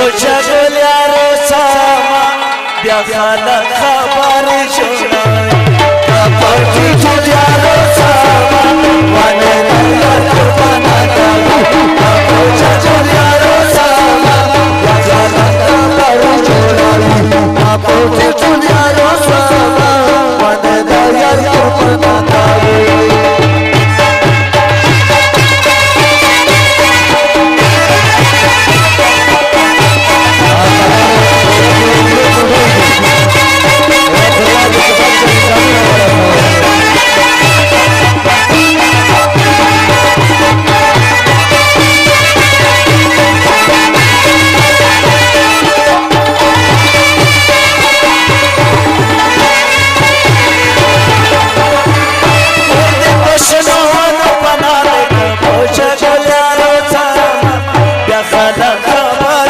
जगल यारो सामा या खलक खबर जोड़ाई पटी जुल यारो सामा वाने दिया कुर्बाना दाऊ जगल यारो सामा या खलक खबर जोड़ाई पटी जुल यारो सामा वाने दिया कुर्बाना दाऊ जगल यारो सामा या खलक खबर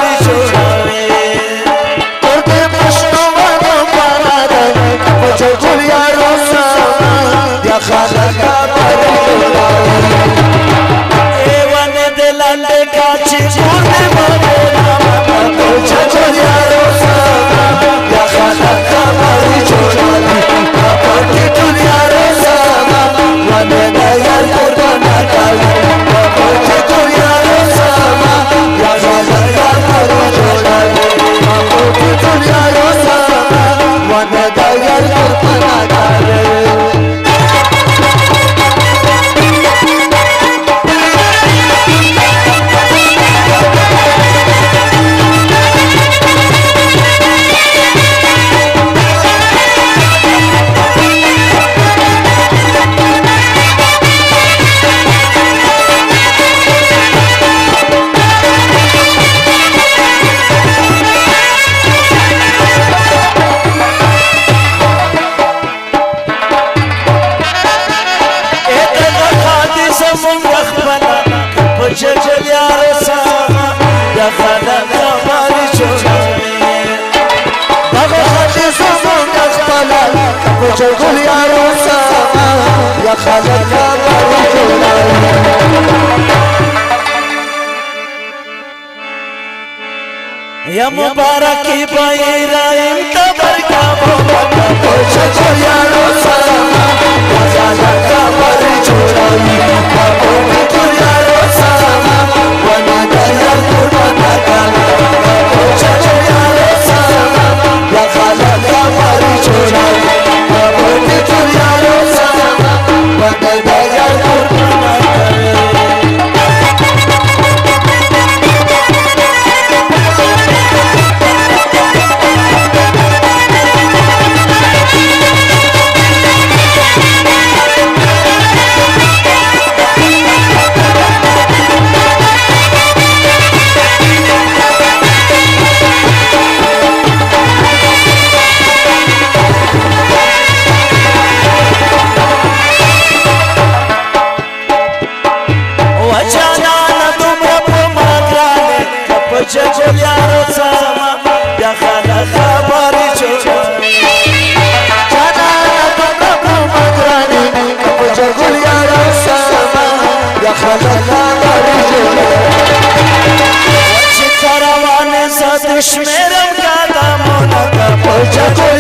जोड़ाई जगल यारो सामा या खलक खबर जोड़ाई या मुबारक बैराइम तबर का जगल यारो सामा या खलक खबर जोड़ाई जगल यारो सामा या खलक खबर जोड़ाई जगल यारो सामा या खलक खबर जोड़ाई करवाने सदश मेरम का दामन का जगल